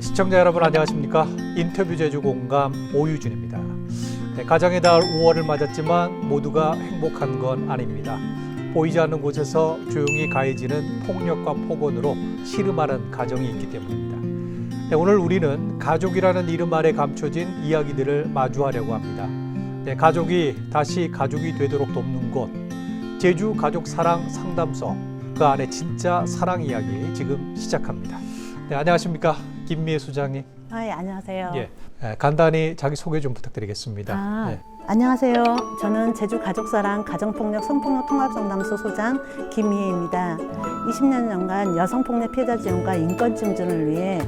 시청자 여러분 안녕하십니까? 인터뷰 제주 공감 오유준입니다. 가정의 달 5월을 맞았지만 모두가 행복한 건 아닙니다. 보이지 않는 곳에서 조용히 가해지는 폭력과 폭언으로 시름하는 가정이 있기 때문입니다. 오늘 우리는 가족이라는 이름 아래 감춰진 이야기들을 마주하려고 합니다. 가족이 다시 가족이 되도록 돕는 곳, 제주 가족 사랑 상담소, 그 안에 진짜 사랑 이야기 지금 시작합니다. 안녕하십니까, 김미애 소장님. 예, 안녕하세요. 간단히 자기 소개 좀 부탁드리겠습니다. 안녕하세요. 저는 제주 가족사랑 가정폭력 성폭력 통합상담소 소장 김미애입니다. 20년간 여성폭력 피해자 지원과 인권 증진을 위해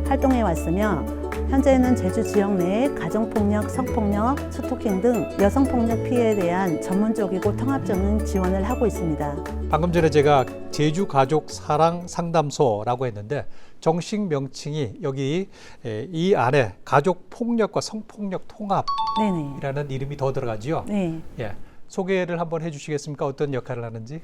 활동해 왔으며 현재는 제주 지역 내에 가정폭력, 성폭력, 스토킹 등 여성폭력 피해에 대한 전문적이고 통합적인 지원을 하고 있습니다. 방금 전에 제가 제주 가족 사랑 상담소라고 했는데 정식 명칭이 여기 이 안에 가족 폭력과 성폭력 통합이라는 이름이 더 들어가지요. 네. 소개를 한번 해주시겠습니까? 어떤 역할을 하는지?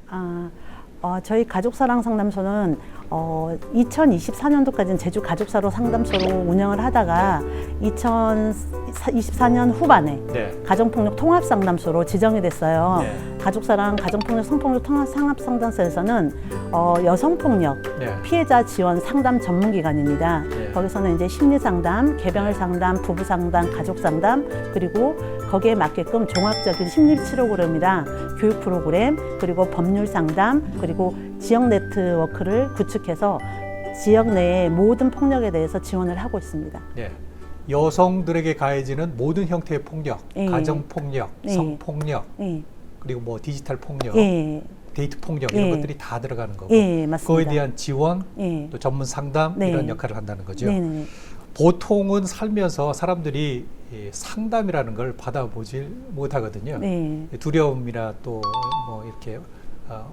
저희 가족사랑 상담소는 2024년도까지는 제주 가족사로 상담소로 운영을 하다가 2024년 후반에 가정폭력 통합상담소로 지정이 됐어요. 가족사랑 가정폭력 성폭력 통합상담소에서는 여성폭력 피해자 지원 상담 전문기관입니다. 거기서는 이제 심리상담, 개병을 상담, 부부상담, 가족상담, 그리고 거기에 맞게끔 종합적인 심리치료그램이랑 교육 프로그램, 그리고 법률 상담, 그리고 지역 네트워크를 구축해서 지역 내의 모든 폭력에 대해서 지원을 하고 있습니다. 여성들에게 가해지는 모든 형태의 폭력, 가정폭력, 성폭력, 그리고 뭐 디지털 폭력, 데이트 폭력 이런 것들이 다 들어가는 거고 맞습니다. 그거에 대한 지원, 또 전문 상담 이런 역할을 한다는 거죠. 보통은 살면서 사람들이 상담이라는 걸 받아보질 못하거든요. 두려움이나 또 뭐 이렇게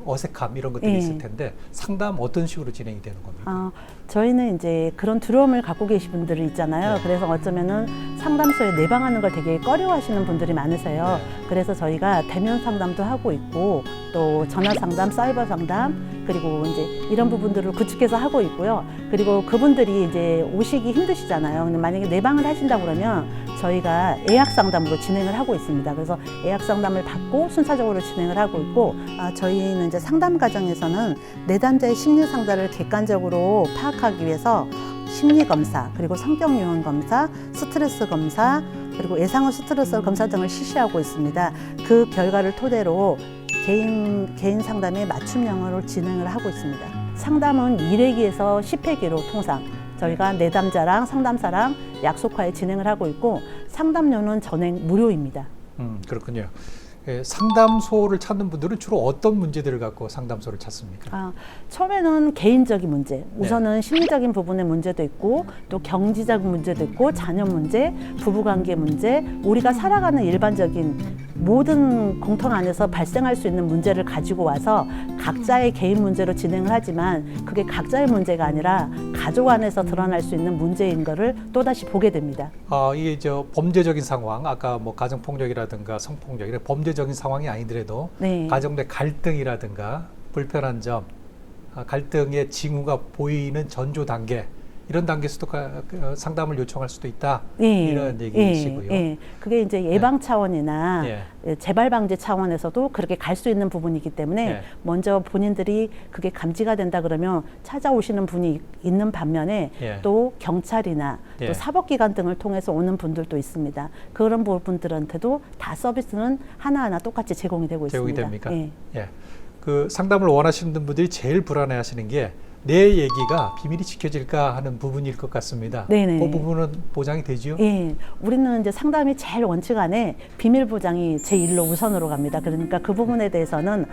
어색함 이런 것들이 있을 텐데 상담 어떤 식으로 진행이 되는 겁니까? 저희는 이제 그런 두려움을 갖고 계신 분들이 있잖아요. 그래서 어쩌면은 상담소에 내방하는 걸 되게 꺼려하시는 분들이 많으세요. 그래서 저희가 대면 상담도 하고 있고 또 전화 상담, 사이버 상담, 그리고 이제 이런 부분들을 구축해서 하고 있고요. 그리고 그분들이 이제 오시기 힘드시잖아요. 근데 만약에 내방을 하신다 그러면 저희가 예약 상담으로 진행을 하고 있습니다. 그래서 예약 상담을 받고 순차적으로 진행을 하고 있고, 저희는 이제 상담 과정에서는 내담자의 심리 상담을 객관적으로 파악하기 위해서 심리 검사, 그리고 성격 유형 검사, 스트레스 검사, 그리고 예상후 스트레스 검사 등을 실시하고 있습니다. 그 결과를 토대로 개인 상담에 맞춤형으로 진행을 하고 있습니다. 상담은 1회기에서 10회기로 통상 저희가 내담자랑 상담사랑 약속하에 진행을 하고 있고 상담료는 전액 무료입니다. 그렇군요. 상담소를 찾는 분들은 주로 어떤 문제들을 갖고 상담소를 찾습니까? 처음에는 개인적인 문제, 우선은 심리적인 부분의 문제도 있고 또 경제적인 문제도 있고 자녀 문제, 부부관계 문제, 우리가 살아가는 일반적인 모든 공통 안에서 발생할 수 있는 문제를 가지고 와서 각자의 개인 문제로 진행을 하지만 그게 각자의 문제가 아니라 가족 안에서 드러날 수 있는 문제인 거를 또다시 보게 됩니다. 이게 범죄적인 상황, 아까 뭐 가정폭력이라든가 성폭력 이런 범죄적인 상황이 아니더라도 가정 내 갈등이라든가 불편한 점, 갈등의 징후가 보이는 전조 단계 이런 단계에서도 상담을 요청할 수도 있다. 이런 얘기이시고요. 그게 이제 예방 차원이나 재발 방지 차원에서도 그렇게 갈 수 있는 부분이기 때문에 먼저 본인들이 그게 감지가 된다 그러면 찾아오시는 분이 있는 반면에 또 경찰이나 또 사법기관 등을 통해서 오는 분들도 있습니다. 그런 부분들한테도 다 서비스는 하나하나 똑같이 제공이 되고 있습니다. 됩니까? 그 상담을 원하시는 분들이 제일 불안해하시는 게 내 얘기가 비밀이 지켜질까 하는 부분일 것 같습니다. 그 부분은 보장이 되죠? 우리는 이제 상담이 제일 원칙 안에 비밀 보장이 제1로 우선으로 갑니다. 그러니까 그 부분에 대해서는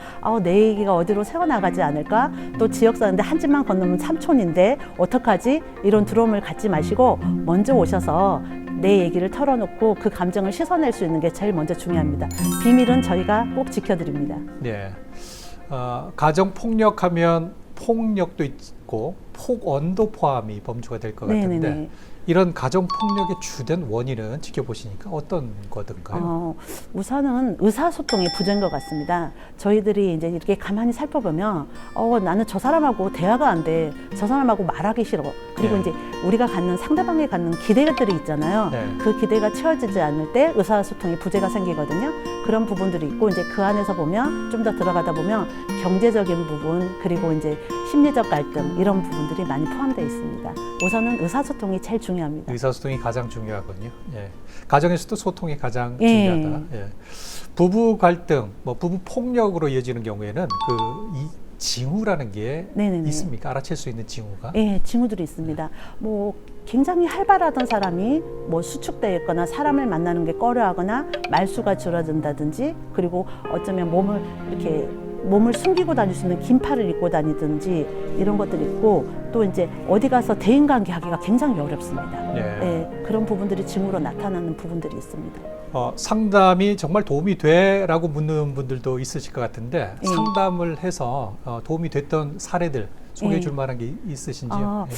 내 얘기가 어디로 새어나가지 않을까? 또 지역사는데 한 집만 건너면 삼촌인데 어떡하지? 이런 두려움을 갖지 마시고 먼저 오셔서 내 얘기를 털어놓고 그 감정을 씻어낼 수 있는 게 제일 먼저 중요합니다. 비밀은 저희가 꼭 지켜드립니다. 가정폭력하면 폭력도 있고 폭언도 포함이 범주가 될 것 같은데 이런 가정 폭력의 주된 원인은 지켜보시니까 어떤 거든가요? 우선은 의사소통의 부재인 것 같습니다. 저희들이 이제 이렇게 가만히 살펴보면 나는 저 사람하고 대화가 안 돼. 저 사람하고 말하기 싫어. 그리고 네. 이제 우리가 갖는 상대방에 갖는 기대들이 있잖아요. 네. 그 기대가 채워지지 않을 때 의사소통의 부재가 생기거든요. 그런 부분들이 있고 이제 그 안에서 보면 좀 더 들어가다 보면 경제적인 부분 그리고 이제 심리적 갈등 이런 부분들이 많이 포함되어 있습니다. 우선은 의사소통이 제일 중요합니다. 의사소통이 가장 중요하군요. 예. 가정에서도 소통이 가장 예. 중요하다. 예. 부부 갈등, 뭐 부부 폭력으로 이어지는 경우에는 이 징후라는 게 네네네. 있습니까? 알아챌 수 있는 징후가? 예, 징후들이 있습니다. 뭐 굉장히 활발하던 사람이 뭐 수축되어 있거나 사람을 만나는 게 꺼려하거나 말수가 줄어든다든지 그리고 어쩌면 몸을 숨기고 다닐 수 있는 긴팔을 입고 다니든지 이런 것들이 있고 또 이제 어디 가서 대인관계 하기가 굉장히 어렵습니다. 예. 예, 그런 부분들이 징후로 나타나는 부분들이 있습니다. 상담이 정말 도움이 돼라고 묻는 분들도 있으실 것 같은데 예. 상담을 해서 도움이 됐던 사례들 소개해 예. 줄 만한 게 있으신지요? 예.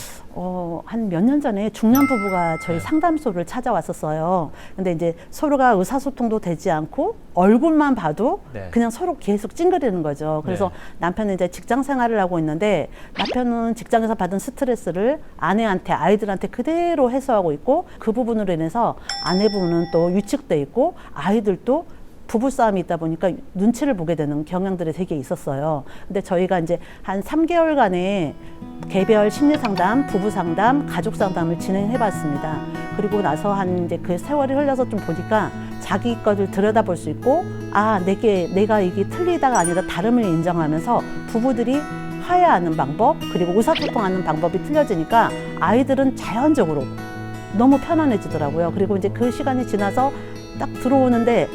한 몇 년 전에 중년 부부가 저희 네. 상담소를 찾아왔었어요. 근데 이제 서로가 의사소통도 되지 않고 얼굴만 봐도 네. 그냥 서로 계속 찡그리는 거죠. 그래서 네. 남편은 이제 직장 생활을 하고 있는데 남편은 직장에서 받은 스트레스를 아내한테 아이들한테 그대로 해소하고 있고 그 부분으로 인해서 아내분은 또 위축돼 있고 아이들도 부부싸움이 있다 보니까 눈치를 보게 되는 경향들이 되게 있었어요. 근데 저희가 이제 한 3개월간의 개별 심리 상담, 부부 상담, 가족 상담을 진행해 봤습니다. 그리고 나서 한 이제 그 세월이 흘러서 좀 보니까 자기 것을 들여다볼 수 있고 내가 이게 틀리다가 아니라 다름을 인정하면서 부부들이 화해하는 방법 그리고 의사소통하는 방법이 틀려지니까 아이들은 자연적으로 너무 편안해지더라고요. 그리고 이제 그 시간이 지나서 딱 들어오는데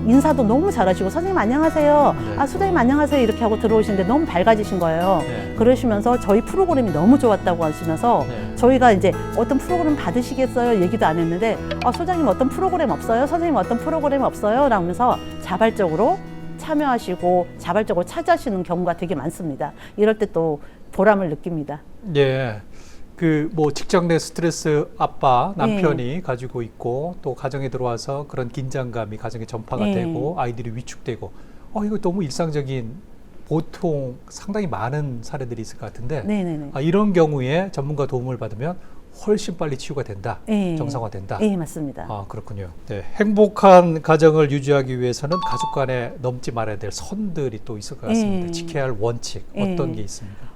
인사도 너무 잘하시고 선생님 안녕하세요. 네. 선생님 안녕하세요 이렇게 하고 들어오시는데 너무 밝아지신 거예요. 네. 그러시면서 저희 프로그램이 너무 좋았다고 하시면서 네. 저희가 이제 어떤 프로그램 받으시겠어요 얘기도 안 했는데 소장님 어떤 프로그램 없어요? 선생님 어떤 프로그램 없어요? 라면서 자발적으로 참여하시고 자발적으로 찾아시는 경우가 되게 많습니다. 이럴 때 또 보람을 느낍니다. 예. 뭐 직장 내 스트레스 아빠 남편이 가지고 있고 또 가정에 들어와서 그런 긴장감이 가정에 전파가 되고 아이들이 위축되고 이거 너무 일상적인 보통 상당히 많은 사례들이 있을 것 같은데 네네네. 이런 경우에 전문가 도움을 받으면 훨씬 빨리 치유가 된다, 정상화된다. 네, 맞습니다. 그렇군요. 네, 행복한 가정을 유지하기 위해서는 가족 간에 넘지 말아야 될 선들이 또 있을 것 같습니다. 지켜야 할 원칙 어떤 게 있습니까?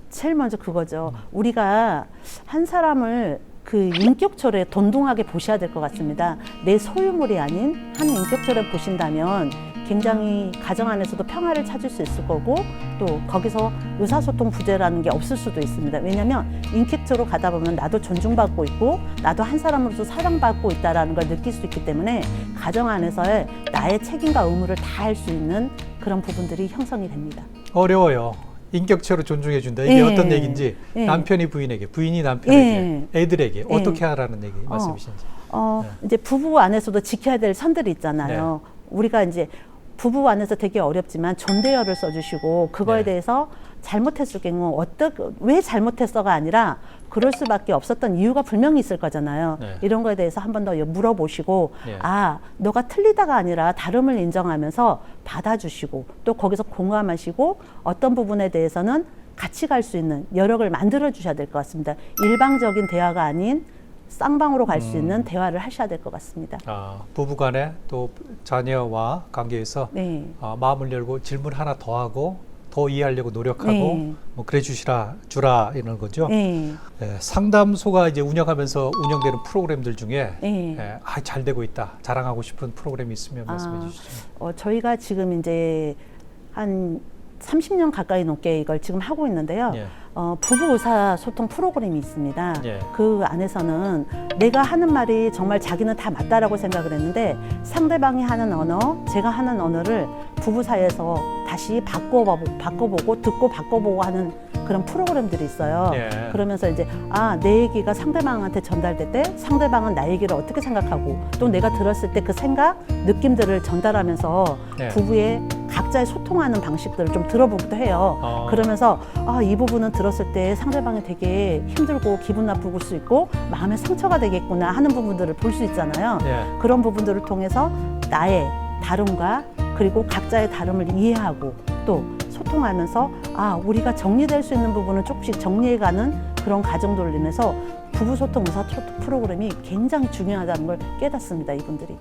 제일 먼저 그거죠. 우리가 한 사람을 그 인격처럼 돈동하게 보셔야 될 것 같습니다. 내 소유물이 아닌 한 인격처럼 보신다면 굉장히 가정 안에서도 평화를 찾을 수 있을 거고 또 거기서 의사소통 부재라는 게 없을 수도 있습니다. 왜냐하면 인격체로 가다 보면 나도 존중받고 있고 나도 한 사람으로서 사랑받고 있다는 걸 느낄 수 있기 때문에 가정 안에서의 나의 책임과 의무를 다할 수 있는 그런 부분들이 형성이 됩니다. 어려워요. 인격체로 존중해 준다. 이게 어떤 얘기인지 남편이 부인에게, 부인이 남편에게, 애들에게 어떻게 하라는 얘기 말씀이신지. 이제 부부 안에서도 지켜야 될 선들이 있잖아요. 우리가 이제 부부 안에서 되게 어렵지만 존대어를 써주시고 그거에 대해서 잘못했을 경우 왜 잘못했어가 아니라 그럴 수밖에 없었던 이유가 분명히 있을 거잖아요. 이런 거에 대해서 한 번 더 물어보시고 너가 틀리다가 아니라 다름을 인정하면서 받아주시고 또 거기서 공감하시고 어떤 부분에 대해서는 같이 갈 수 있는 여력을 만들어 주셔야 될 것 같습니다. 일방적인 대화가 아닌 쌍방으로 갈 수 있는 대화를 하셔야 될 것 같습니다. 부부간에 또 자녀와 관계에서 마음을 열고 질문 하나 더 하고 더 이해하려고 노력하고 뭐 그래 주라 이런 거죠. 상담소가 이제 운영하면서 운영되는 프로그램들 중에 잘 되고 있다 자랑하고 싶은 프로그램이 있으면 말씀해 주시죠. 저희가 지금 이제 한 30년 가까이 넘게 이걸 지금 하고 있는데요. 부부 의사소통 프로그램이 있습니다. 그 안에서는 내가 하는 말이 정말 자기는 다 맞다라고 생각을 했는데 상대방이 하는 언어, 제가 하는 언어를 부부 사이에서 다시 바꿔보고 듣고 바꿔보고 하는 그런 프로그램들이 있어요. 그러면서 이제 내 얘기가 상대방한테 전달될 때 상대방은 나 얘기를 어떻게 생각하고 또 내가 들었을 때 그 생각, 느낌들을 전달하면서 부부의 각 각자의 소통하는 방식들을 좀 들어보기도 해요. 그러면서 이 부분은 들었을 때 상대방이 되게 힘들고 기분 나쁠 수 있고 마음에 상처가 되겠구나 하는 부분들을 볼 수 있잖아요. 그런 부분들을 통해서 나의 다름과 그리고 각자의 다름을 이해하고 또 소통하면서 우리가 정리될 수 있는 부분은 조금씩 정리해가는 그런 과정들로 인해서 부부소통 의사소통 프로그램이 굉장히 중요하다는 걸 깨닫습니다. 이분들이.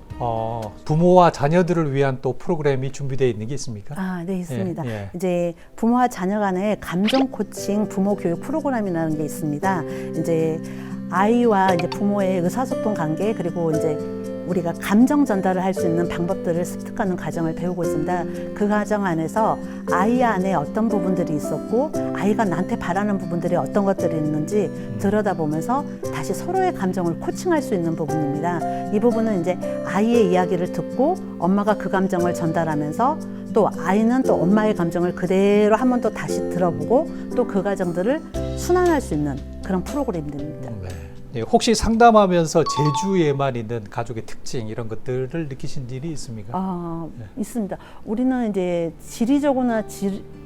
부모와 자녀들을 위한 또 프로그램이 준비되어 있는 게 있습니까? 네, 있습니다. 예. 이제 부모와 자녀 간의 감정 코칭 부모 교육 프로그램이라는 게 있습니다. 이제 아이와 이제 부모의 의사소통 관계 그리고 이제 우리가 감정 전달을 할 수 있는 방법들을 습득하는 과정을 배우고 있습니다. 그 과정 안에서 아이 안에 어떤 부분들이 있었고 아이가 나한테 바라는 부분들이 어떤 것들이 있는지 들여다보면서 다시 서로의 감정을 코칭할 수 있는 부분입니다. 이 부분은 이제 아이의 이야기를 듣고 엄마가 그 감정을 전달하면서 또 아이는 또 엄마의 감정을 그대로 한 번 더 다시 들어보고 또 그 과정들을 순환할 수 있는 그런 프로그램입니다. 혹시 상담하면서 제주에만 있는 가족의 특징 이런 것들을 느끼신 일이 있습니까? 있습니다. 우리는 이제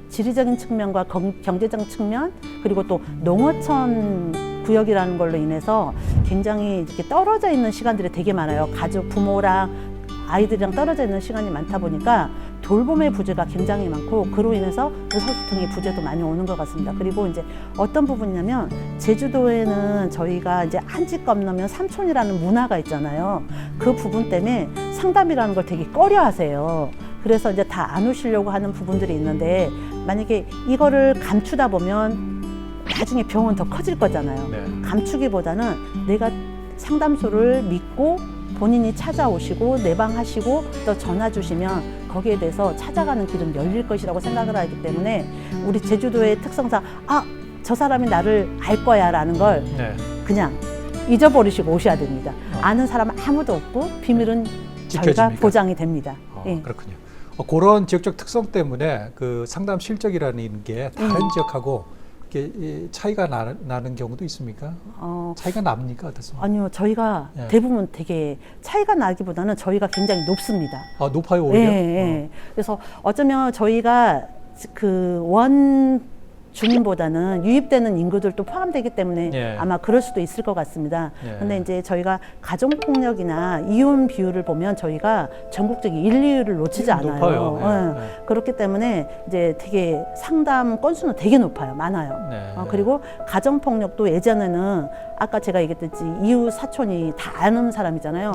지리적인 측면과 경제적 측면 그리고 또 농어촌 구역이라는 걸로 인해서 굉장히 이렇게 떨어져 있는 시간들이 되게 많아요. 가족, 부모랑 아이들이랑 떨어져 있는 시간이 많다 보니까 돌봄의 부재가 굉장히 많고 그로 인해서 의사소통의 부재도 많이 오는 것 같습니다. 그리고 이제 어떤 부분이냐면 제주도에는 저희가 이제 한 집 건너면 삼촌이라는 문화가 있잖아요. 그 부분 때문에 상담이라는 걸 되게 꺼려하세요. 그래서 이제 다 안 오시려고 하는 부분들이 있는데 만약에 이거를 감추다 보면 나중에 병은 더 커질 거잖아요. 감추기보다는 내가 상담소를 믿고 본인이 찾아오시고 내방하시고 또 전화 주시면 거기에 대해서 찾아가는 길은 열릴 것이라고 생각을 하기 때문에 우리 제주도의 특성상 저 사람이 나를 알 거야 라는 걸 그냥 잊어버리시고 오셔야 됩니다. 아는 사람은 아무도 없고 비밀은 저희가 보장이 됩니다. 그렇군요. 그런 지역적 특성 때문에 그 상담 실적이라는 게 다른 지역하고 차이가 나는 경우도 있습니까? 차이가 납니까? 어떻습니까? 아니요, 저희가 대부분 되게 차이가 나기보다는 저희가 굉장히 높습니다. 높아요, 오히려? 그래서 어쩌면 저희가 원 주민보다는 유입되는 인구들도 포함되기 때문에 아마 그럴 수도 있을 것 같습니다. 근데 이제 저희가 가정폭력이나 이혼 비율을 보면 저희가 전국적인 1, 2위를 놓치지 않아요. 높아요. 그렇기 때문에 이제 되게 상담 건수는 되게 높아요. 많아요. 그리고 가정폭력도 예전에는 아까 제가 얘기했듯이 이웃 사촌이 다 아는 사람이잖아요.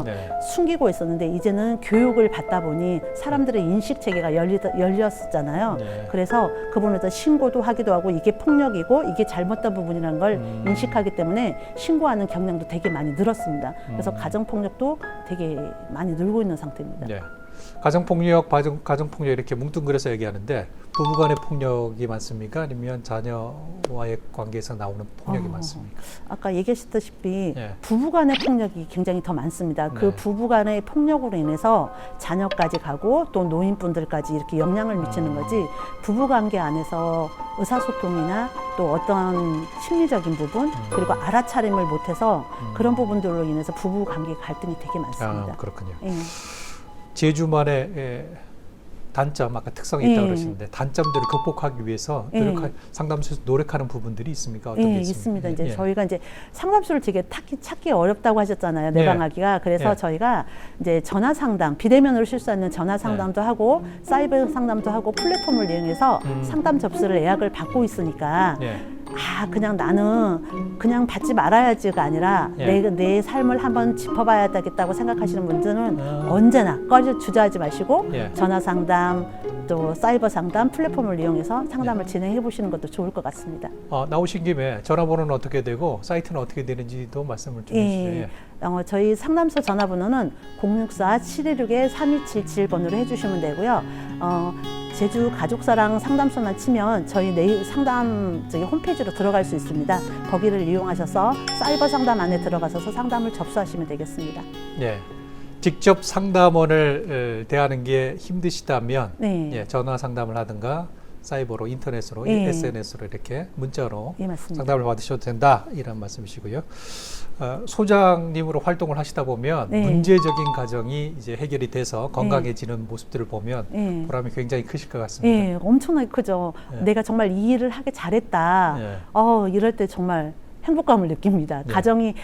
숨기고 있었는데 이제는 교육을 받다 보니 사람들의 인식 체계가 열렸었잖아요. 그래서 그 부분에서 신고도 하기도 하고 이게 폭력이고 이게 잘못된 부분이라는 걸 인식하기 때문에 신고하는 경향도 되게 많이 늘었습니다. 그래서 가정폭력도 되게 많이 늘고 있는 상태입니다. 가정폭력 이렇게 뭉뚱그려서 얘기하는데 부부간의 폭력이 많습니까? 아니면 자녀와의 관계에서 나오는 폭력이 많습니까? 아까 얘기하셨다시피 부부간의 폭력이 굉장히 더 많습니다. 그 부부간의 폭력으로 인해서 자녀까지 가고 또 노인분들까지 이렇게 영향을 미치는 거지 부부관계 안에서 의사소통이나 또 어떤 심리적인 부분 그리고 알아차림을 못해서 그런 부분들로 인해서 부부관계 갈등이 되게 많습니다. 그렇군요. 제주만의 단점, 아까 특성이 있다고 그러시는데 단점들을 극복하기 위해서 상담소에서 노력하는 부분들이 있습니까? 어떤 게 있습니다. 이제 저희가 이제 상담소를 되게 찾기 어렵다고 하셨잖아요. 내방하기가. 그래서 저희가 이제 전화 상담, 비대면으로 실수하는 전화 상담도 하고 사이버 상담도 하고 플랫폼을 이용해서 상담 접수를 예약을 받고 있으니까 그냥 나는 그냥 받지 말아야지가 아니라 내 삶을 한번 짚어봐야 되겠다고 생각하시는 분들은 언제나 주저하지 마시고 전화 상담 또 사이버 상담 플랫폼을 이용해서 상담을 진행해 보시는 것도 좋을 것 같습니다. 나오신 김에 전화번호는 어떻게 되고 사이트는 어떻게 되는지도 말씀을 좀 해주세요. 저희 상담소 전화번호는 064-716-3277번으로 해주시면 되고요. 제주 가족사랑 상담소만 치면 저희 상담 홈페이지로 들어갈 수 있습니다. 거기를 이용하셔서 사이버 상담 안에 들어가셔서 상담을 접수하시면 되겠습니다. 직접 상담원을 대하는 게 힘드시다면 전화 상담을 하든가 사이버로, 인터넷으로, 예. SNS로 이렇게 문자로 예, 맞습니다. 상담을 받으셔도 된다 이런 말씀이시고요. 소장님으로 활동을 하시다 보면 네. 문제적인 가정이 이제 해결이 돼서 건강해지는 모습들을 보면 예. 보람이 굉장히 크실 것 같습니다. 예, 엄청나게 크죠. 예. 내가 정말 이 일을 하게 잘했다. 예. 이럴 때 정말 행복감을 느낍니다. 예. 가정이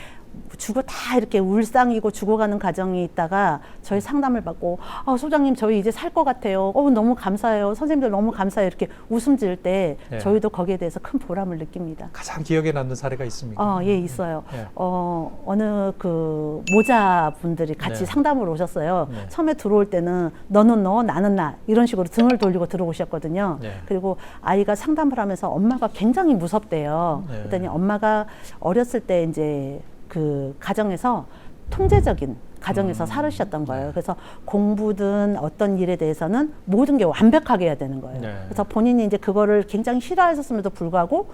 다 이렇게 울상이고 죽어가는 가정이 있다가 저희 상담을 받고 소장님 저희 이제 살 것 같아요. 너무 감사해요. 선생님들 너무 감사해요. 이렇게 웃음 지을 때 예. 저희도 거기에 대해서 큰 보람을 느낍니다. 가장 기억에 남는 사례가 있습니까? 예, 있어요. 예. 어느 그 모자분들이 같이 네. 상담을 오셨어요. 네. 처음에 들어올 때는 너는 너, 나는 나 이런 식으로 등을 돌리고 들어오셨거든요. 네. 그리고 아이가 상담을 하면서 엄마가 굉장히 무섭대요. 네. 그랬더니 엄마가 어렸을 때 이제 그 가정에서 통제적인 가정에서 살으셨던 거예요. 그래서 공부든 어떤 일에 대해서는 모든 게 완벽하게 해야 되는 거예요. 네. 그래서 본인이 이제 그거를 굉장히 싫어했었음에도 불구하고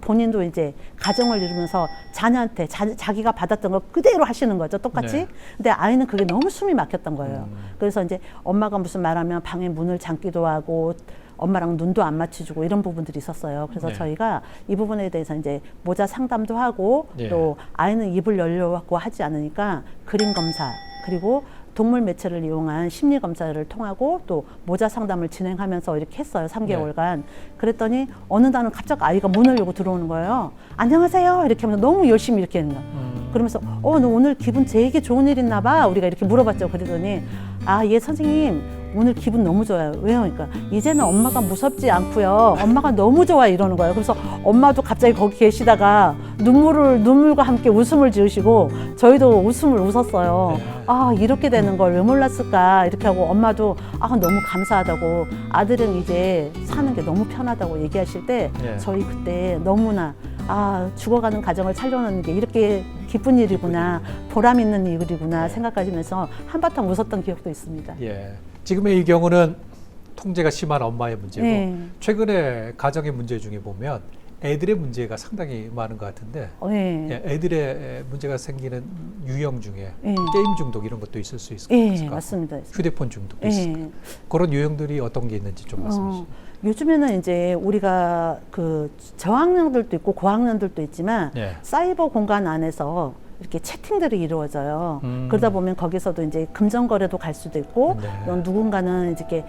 본인도 이제 가정을 이루면서 자녀한테 자기가 받았던 걸 그대로 하시는 거죠. 똑같이. 네. 근데 아이는 그게 너무 숨이 막혔던 거예요. 그래서 이제 엄마가 무슨 말하면 방에 문을 잠기도 하고 엄마랑 눈도 안 맞춰주고 이런 부분들이 있었어요. 그래서 네. 저희가 이 부분에 대해서 이제 모자 상담도 하고 예. 또 아이는 입을 열려갖고 하지 않으니까 그림 검사 그리고 동물 매체를 이용한 심리 검사를 통하고 또 모자 상담을 진행하면서 이렇게 했어요. 3개월간. 그랬더니 어느 날은 갑자기 아이가 문을 열고 들어오는 거예요. 안녕하세요. 이렇게 하면서 너무 열심히 이렇게 했는 거예요. 그러면서 너 오늘 기분 되게 좋은 일 있나 봐. 우리가 이렇게 물어봤죠. 그랬더니 예 선생님 오늘 기분 너무 좋아요. 왜요? 그러니까 이제는 엄마가 무섭지 않고요. 엄마가 너무 좋아 이러는 거예요. 그래서 엄마도 갑자기 거기 계시다가 눈물과 함께 웃음을 지으시고 저희도 웃음을 웃었어요. 네. 이렇게 되는 걸 왜 몰랐을까 이렇게 하고 엄마도 너무 감사하다고 아들은 이제 사는 게 너무 편하다고 얘기하실 때 네. 저희 그때 너무나 죽어가는 가정을 살려놓는 게 이렇게 기쁜 일이구나 보람 있는 일이구나 생각하시면서 한바탕 웃었던 기억도 있습니다. 예. 지금의 이 경우는 통제가 심한 엄마의 문제고 네. 최근에 가정의 문제 중에 보면 애들의 문제가 상당히 많은 것 같은데 네. 예, 애들의 문제가 생기는 유형 중에 네. 게임 중독 이런 것도 있을 수 있을 것 예, 같습니다. 맞습니다. 휴대폰 중독도 예. 있을까? 그런 유형들이 어떤 게 있는지 좀 말씀해 주시죠. 요즘에는 이제 우리가 그 저학년들도 있고 고학년들도 있지만 예. 사이버 공간 안에서 이렇게 채팅들이 이루어져요. 음. 그러다 보면 거기서도 이제 금전거래도 갈 수도 있고 네. 또 누군가는 이렇게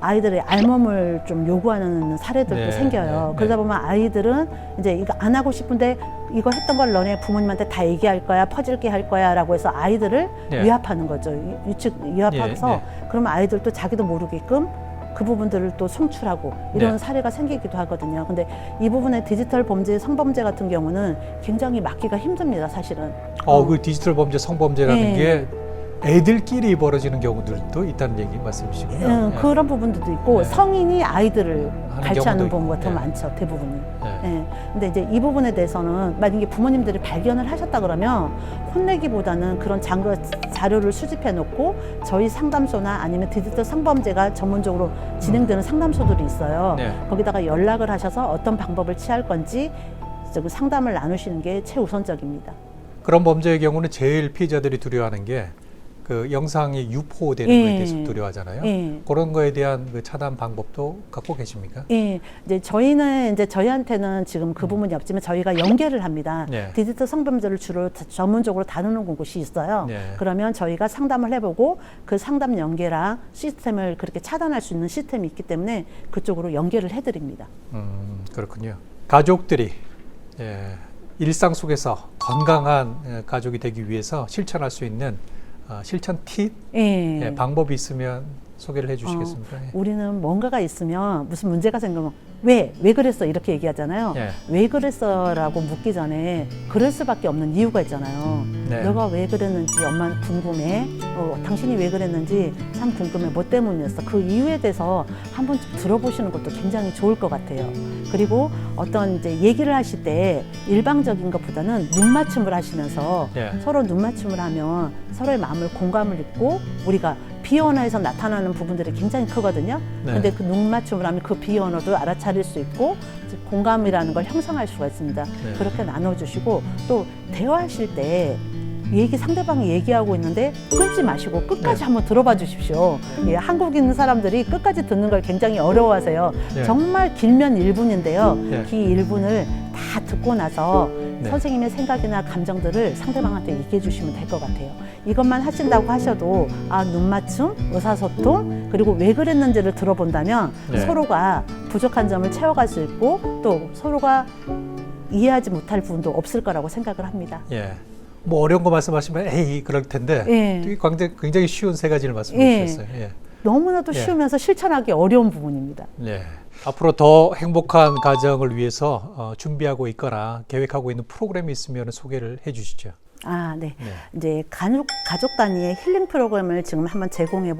아이들의 알몸을 좀 요구하는 사례들도 네, 생겨요. 네, 그러다 네. 보면 아이들은 이제 이거 안 하고 싶은데 이거 했던 걸 너네 부모님한테 다 얘기할 거야, 퍼질게 할 거야 라고 해서 아이들을 네. 위압하는 거죠. 위압해서 예, 그러면 아이들도 자기도 모르게끔 그 부분들을 또 송출하고 이런 네. 사례가 생기기도 하거든요. 근데 이 부분에 디지털 범죄, 성범죄 같은 경우는 굉장히 막기가 힘듭니다, 사실은. 그 디지털 범죄, 성범죄라는 예. 게 애들끼리 벌어지는 경우들도 있다는 얘기 말씀이시군요. 예. 그런 부분들도 있고 네. 성인이 아이들을 하는 갈취하는 경우도 경우가 더 있고. 많죠, 대부분이. 예. 근데 이제 이 부분에 대해서는 만약에 부모님들이 발견을 하셨다 그러면 혼내기보다는 그런 자료를 수집해 놓고 저희 상담소나 아니면 디지털 성범죄가 전문적으로 진행되는 상담소들이 있어요. 네. 거기다가 연락을 하셔서 어떤 방법을 취할 건지 상담을 나누시는 게 최우선적입니다. 그런 범죄의 경우는 제일 피해자들이 두려워하는 게 그 영상이 유포되는 예. 거에 대해서 두려워하잖아요. 예. 그런 거에 대한 그 차단 방법도 갖고 계십니까? 예, 이제 저희는 이제 저희한테는 지금 그 부분이 없지만 저희가 연계를 합니다. 네. 디지털 성범죄를 주로 전문적으로 다루는 곳이 있어요. 네. 그러면 저희가 상담을 해보고 그 상담 연계랑 시스템을 그렇게 차단할 수 있는 시스템이 있기 때문에 그쪽으로 연계를 해드립니다. 그렇군요. 가족들이 일상 속에서 건강한 가족이 되기 위해서 실천할 수 있는 실천 팁, 예. 방법이 있으면 소개를 해주시겠습니까? 예. 우리는 뭔가가 있으면 무슨 문제가 생기면 왜 그랬어 이렇게 얘기하잖아요. 예. 왜 그랬어라고 묻기 전에 그럴 수밖에 없는 이유가 있잖아요. 네. 너가 왜 그랬는지 엄마는 궁금해. 당신이 왜 그랬는지 참 궁금해. 뭐 때문이었어. 그 이유에 대해서 한번 들어보시는 것도 굉장히 좋을 것 같아요. 그리고 어떤 이제 얘기를 하실 때 일방적인 것보다는 눈맞춤을 하시면서 예. 서로 눈맞춤을 하면 서로의 마음을 공감을 입고 우리가 비언어에서 나타나는 부분들이 굉장히 크거든요. 네. 근데 그 눈맞춤을 하면 그 비언어도 알아차릴 수 있고 공감이라는 걸 형성할 수가 있습니다. 네. 그렇게 나눠주시고 또 대화하실 때 상대방이 얘기하고 있는데 끊지 마시고 끝까지 한번 들어봐 주십시오. 예, 한국인 사람들이 끝까지 듣는 걸 굉장히 어려워하세요. 네. 정말 길면 1분인데요. 네. 그 1분을 다 듣고 나서 네. 선생님의 생각이나 감정들을 상대방한테 얘기해 주시면 될 것 같아요. 이것만 하신다고 하셔도 눈 맞춤, 의사소통, 그리고 왜 그랬는지를 들어본다면 네. 서로가 부족한 점을 채워갈 수 있고 또 서로가 이해하지 못할 부분도 없을 거라고 생각을 합니다. 예. 뭐 어려운 거 말씀하시면 에이 그럴 텐데 예. 굉장히 쉬운 세 가지를 말씀해 주셨어요. 예. 너무나도 예. 쉬우면서 실천하기 어려운 부분입니다. 네. 앞으로 더 행복한 가정을 위해서 준비하고 있거나 계획하고 있는 프로그램이 있으면 소개를 해 주시죠. 네. 네. 이제 가족 단위의 힐링 프로그램을 지금 한번 제공해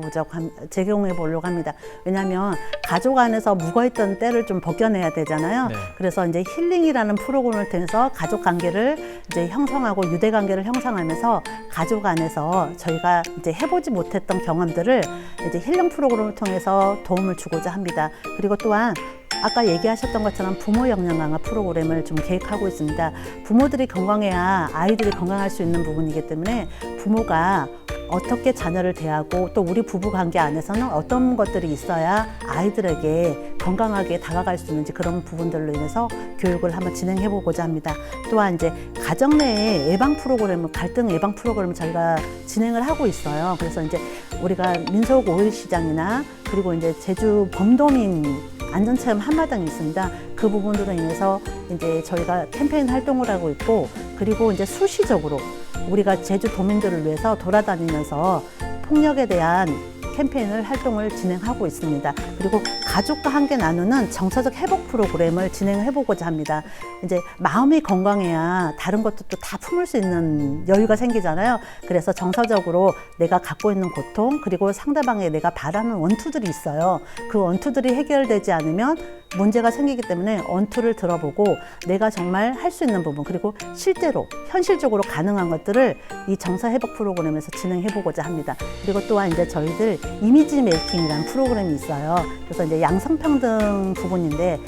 보려고 합니다. 왜냐하면 가족 안에서 묵어있던 때를 좀 벗겨내야 되잖아요. 네. 그래서 이제 힐링이라는 프로그램을 통해서 가족 관계를 이제 형성하고 유대 관계를 형성하면서 가족 안에서 저희가 이제 해보지 못했던 경험들을 이제 힐링 프로그램을 통해서 도움을 주고자 합니다. 그리고 또한 아까 얘기하셨던 것처럼 부모 역량 강화 프로그램을 좀 계획하고 있습니다. 부모들이 건강해야 아이들이 건강할 수 있는 부분이기 때문에 부모가 어떻게 자녀를 대하고 또 우리 부부 관계 안에서는 어떤 것들이 있어야 아이들에게 건강하게 다가갈 수 있는지 그런 부분들로 인해서 교육을 한번 진행해 보고자 합니다. 또한 이제 가정 내에 예방 프로그램, 갈등 예방 프로그램을 저희가 진행을 하고 있어요. 그래서 이제 우리가 민속 5일 시장이나 그리고 이제 제주 범도민 안전체험 한마당이 있습니다. 그 부분으로 인해서 이제 저희가 캠페인 활동을 하고 있고, 그리고 이제 수시적으로 우리가 제주 도민들을 위해서 돌아다니면서 폭력에 대한 캠페인을 활동을 진행하고 있습니다. 그리고 가족과 함께 나누는 정서적 회복 프로그램을 진행해 보고자 합니다. 이제 마음이 건강해야 다른 것도 다 품을 수 있는 여유가 생기잖아요. 그래서 정서적으로 내가 갖고 있는 고통, 그리고 상대방에 내가 바라는 원투들이 있어요. 그 원투들이 해결되지 않으면 문제가 생기기 때문에 원투를 들어보고 내가 정말 할 수 있는 부분, 그리고 실제로 현실적으로 가능한 것들을 이 정서 회복 프로그램에서 진행해 보고자 합니다. 그리고 또한 이제 저희들 이미지 메이킹이라는 프로그램이 있어요. 그래서 이제 양성평등 부분인데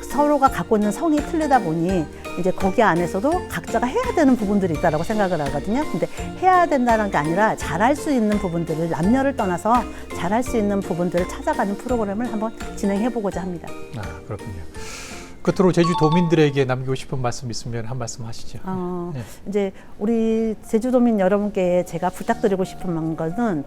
서로가 갖고 있는 성이 틀리다 보니 이제 거기 안에서도 각자가 해야 되는 부분들이 있다고 생각을 하거든요. 근데 해야 된다는 게 아니라 잘할 수 있는 부분들을, 남녀를 떠나서 잘할 수 있는 부분들을 찾아가는 프로그램을 한번 진행해 보고자 합니다. 그렇군요. 끝으로 제주 도민들에게 남기고 싶은 말씀 있으면 한 말씀 하시죠. 네. 이제 우리 제주도민 여러분께 제가 부탁드리고 싶은 것은,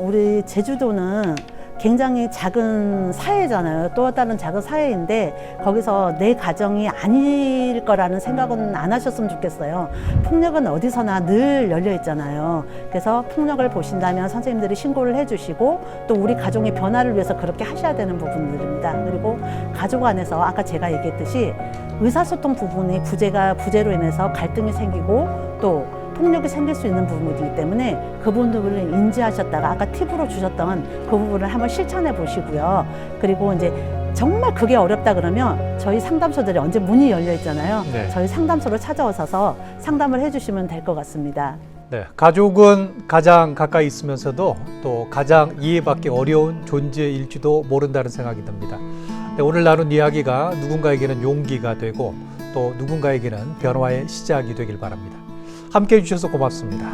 우리 제주도는 굉장히 작은 사회잖아요. 또 다른 작은 사회인데 거기서 내 가정이 아닐 거라는 생각은 안 하셨으면 좋겠어요. 폭력은 어디서나 늘 열려 있잖아요. 그래서 폭력을 보신다면 선생님들이 신고를 해주시고 또 우리 가정의 변화를 위해서 그렇게 하셔야 되는 부분들입니다. 그리고 가족 안에서 아까 제가 얘기했듯이 의사소통 부분이 부재로 인해서 갈등이 생기고 또 폭력이 생길 수 있는 부분이기 때문에 그 부분들을 인지하셨다가 아까 팁으로 주셨던 그 부분을 한번 실천해 보시고요. 그리고 이제 정말 그게 어렵다 그러면 저희 상담소들이 언제 문이 열려 있잖아요. 네. 저희 상담소로 찾아오셔서 상담을 해주시면 될 것 같습니다. 네, 가족은 가장 가까이 있으면서도 또 가장 이해받기 어려운 존재일지도 모른다는 생각이 듭니다. 네, 오늘 나눈 이야기가 누군가에게는 용기가 되고 또 누군가에게는 변화의 시작이 되길 바랍니다. 함께해 주셔서 고맙습니다.